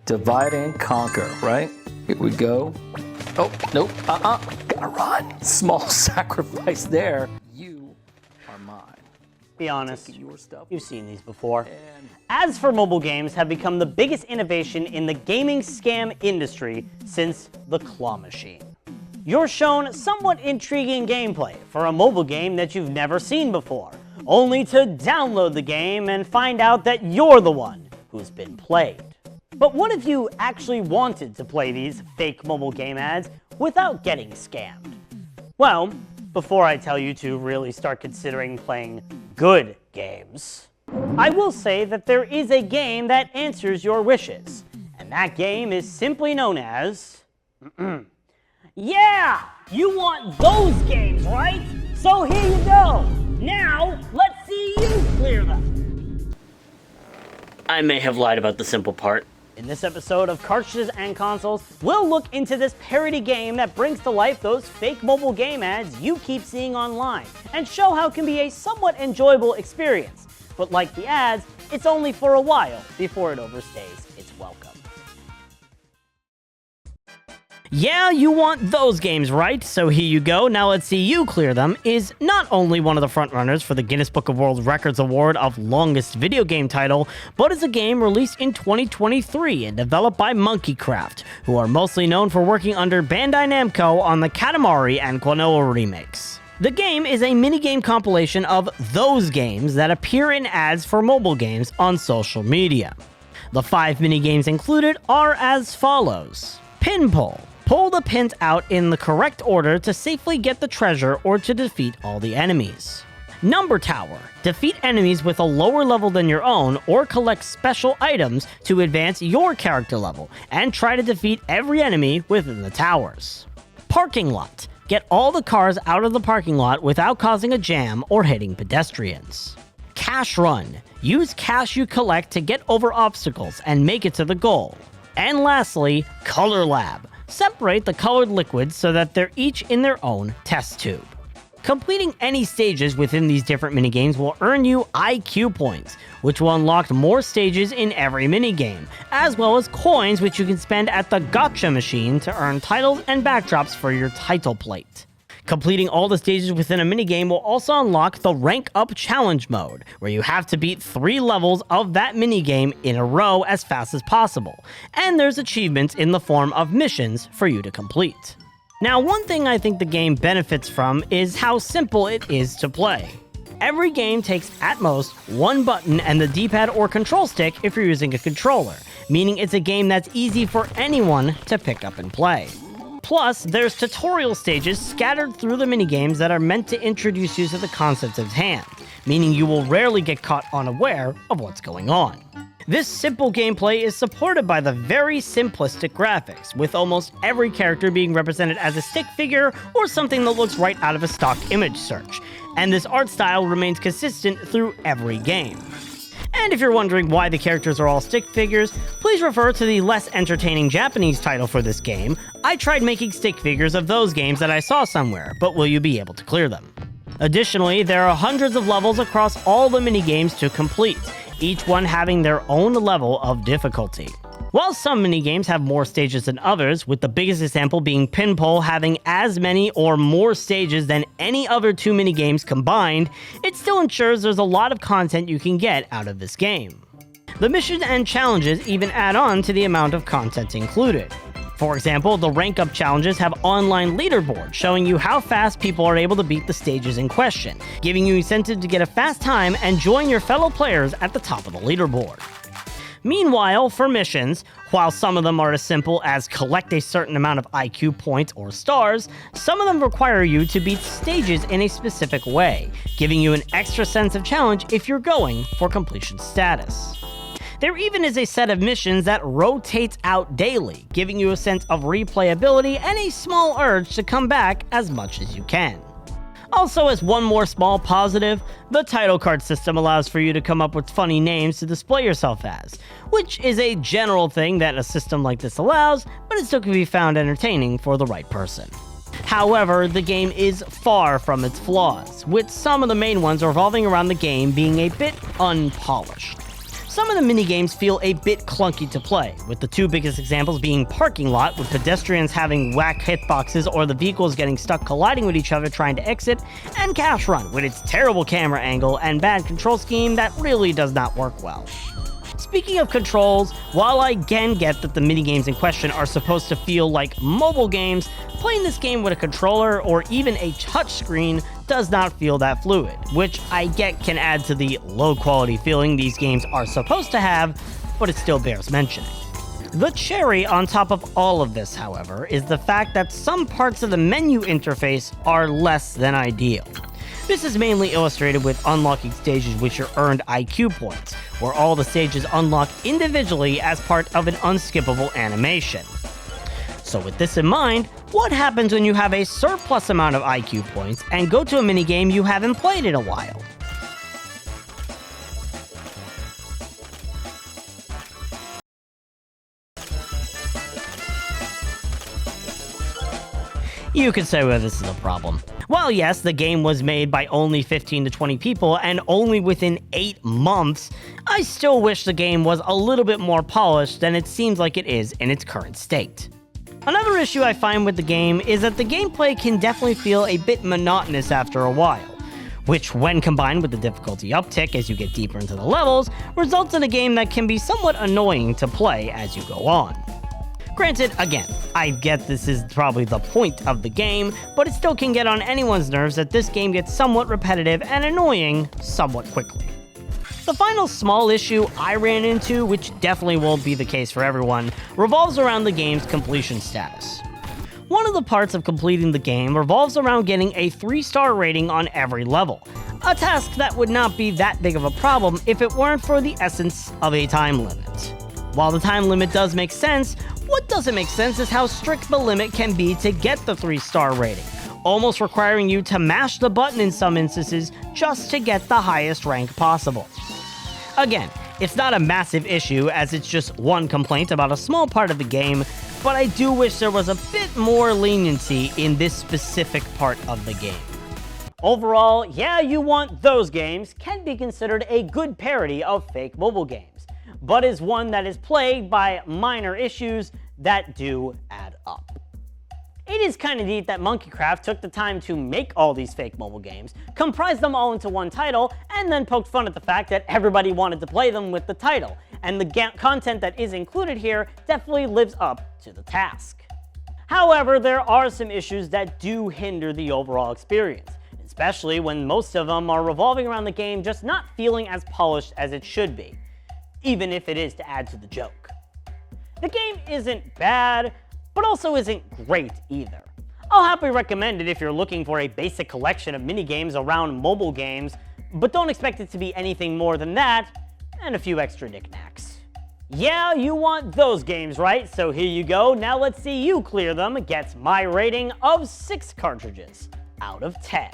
Divide and conquer, right? Here we go. Oh, nope, gotta run. Small sacrifice there. You are mine. Be honest, Your stuff. you've seen these before. Ads for mobile games have become the biggest innovation in the gaming scam industry since the claw machine. You're shown somewhat intriguing gameplay for a mobile game that you've never seen before, only to download the game and find out that you're the one who's been played. But what if you actually wanted to play these fake mobile game ads without getting scammed? Well, before I tell you to really start considering playing good games, I will say that there is a game that answers your wishes, and that game is simply known as... Yeah! You want those games, right? So here you go! Now, let's see you clear them! I may have lied about the simple part. In this episode of Cartridges and Consoles, we'll look into this parody game that brings to life those fake mobile game ads you keep seeing online, and show how it can be a somewhat enjoyable experience. But like the ads, it's only for a while before it overstays its welcome. Yeah, you want those games, right? So here you go, now let's see you clear them, is not only one of the frontrunners for the Guinness Book of World Records Award of Longest Video Game Title, but is a game released in 2023 and developed by Monkeycraft, who are mostly known for working under Bandai Namco on the Katamari and Klonoa remakes. The game is a minigame compilation of those games that appear in ads for mobile games on social media. The 5 minigames included are as follows. Pin pull. Pull the pins out in the correct order to safely get the treasure or to defeat all the enemies. Number tower. Defeat enemies with a lower level than your own or collect special items to advance your character level and try to defeat every enemy within the towers. Parking lot. Get all the cars out of the parking lot without causing a jam or hitting pedestrians. Cash run. Use cash you collect to get over obstacles and make it to the goal. And lastly, color lab. Separate the colored liquids so that they're each in their own test tube. Completing any stages within these different minigames will earn you IQ points, which will unlock more stages in every minigame, as well as coins which you can spend at the gotcha machine to earn titles and backdrops for your title plate. Completing all the stages within a minigame will also unlock the Rank Up Challenge mode, where you have to beat 3 levels of that minigame in a row as fast as possible, and there's achievements in the form of missions for you to complete. Now, one thing I think the game benefits from is how simple it is to play. Every game takes at most 1 button and the D-pad or control stick if you're using a controller, meaning it's a game that's easy for anyone to pick up and play. Plus, there's tutorial stages scattered through the minigames that are meant to introduce you to the concept at hand, meaning you will rarely get caught unaware of what's going on. This simple gameplay is supported by the very simplistic graphics, with almost every character being represented as a stick figure or something that looks right out of a stock image search, and this art style remains consistent through every game. And if you're wondering why the characters are all stick figures, please refer to the less entertaining Japanese title for this game. I tried making stick figures of those games that I saw somewhere, but will you be able to clear them? Additionally, there are hundreds of levels across all the minigames to complete, each one having their own level of difficulty. While some minigames have more stages than others, with the biggest example being Pinball having as many or more stages than any other 2 minigames combined, it still ensures there's a lot of content you can get out of this game. The missions and challenges even add on to the amount of content included. For example, the rank up challenges have online leaderboards showing you how fast people are able to beat the stages in question, giving you incentive to get a fast time and join your fellow players at the top of the leaderboard. Meanwhile, for missions, while some of them are as simple as collect a certain amount of IQ points or stars, some of them require you to beat stages in a specific way, giving you an extra sense of challenge if you're going for completion status. There even is a set of missions that rotates out daily, giving you a sense of replayability and a small urge to come back as much as you can. Also, as one more small positive, the title card system allows for you to come up with funny names to display yourself as, which is a general thing that a system like this allows, but it still can be found entertaining for the right person. However, the game is far from its flaws, with some of the main ones revolving around the game being a bit unpolished. Some of the minigames feel a bit clunky to play, with the two biggest examples being Parking Lot, with pedestrians having whack hitboxes or the vehicles getting stuck colliding with each other trying to exit, and Cash Run, with its terrible camera angle and bad control scheme that really does not work well. Speaking of controls, while I again get that the minigames in question are supposed to feel like mobile games, playing this game with a controller or even a touchscreen does not feel that fluid, which I get can add to the low quality feeling these games are supposed to have, but it still bears mentioning. The cherry on top of all of this, however, is the fact that some parts of the menu interface are less than ideal. This is mainly illustrated with unlocking stages with your earned IQ points, where all the stages unlock individually as part of an unskippable animation. So with this in mind, what happens when you have a surplus amount of IQ points and go to a minigame you haven't played in a while? You could say, well, this is a problem. While yes, the game was made by only 15 to 20 people and only within 8 months, I still wish the game was a little bit more polished than it seems like it is in its current state. Another issue I find with the game is that the gameplay can definitely feel a bit monotonous after a while, which when combined with the difficulty uptick as you get deeper into the levels, results in a game that can be somewhat annoying to play as you go on. Granted, again, I get this is probably the point of the game, but it still can get on anyone's nerves that this game gets somewhat repetitive and annoying somewhat quickly. The final small issue I ran into, which definitely won't be the case for everyone, revolves around the game's completion status. One of the parts of completing the game revolves around getting a 3-star rating on every level, a task that would not be that big of a problem if it weren't for the essence of a time limit. While the time limit does make sense, what doesn't make sense is how strict the limit can be to get the 3-star rating, almost requiring you to mash the button in some instances just to get the highest rank possible. Again, it's not a massive issue as it's just one complaint about a small part of the game, but I do wish there was a bit more leniency in this specific part of the game. Overall, Yeah, You Want Those Games can be considered a good parody of fake mobile games, but is one that is plagued by minor issues that do add up. It is kind of neat that Monkeycraft took the time to make all these fake mobile games, comprise them all into one title, and then poked fun at the fact that everybody wanted to play them with the title, and the content that is included here definitely lives up to the task. However, there are some issues that do hinder the overall experience, especially when most of them are revolving around the game just not feeling as polished as it should be, even if it is to add to the joke. The game isn't bad, but also isn't great either. I'll happily recommend it if you're looking for a basic collection of minigames around mobile games, but don't expect it to be anything more than that, and a few extra knickknacks. Yeah, you want those games, right? So here you go, now let's see you clear them against my rating of 6 cartridges out of 10.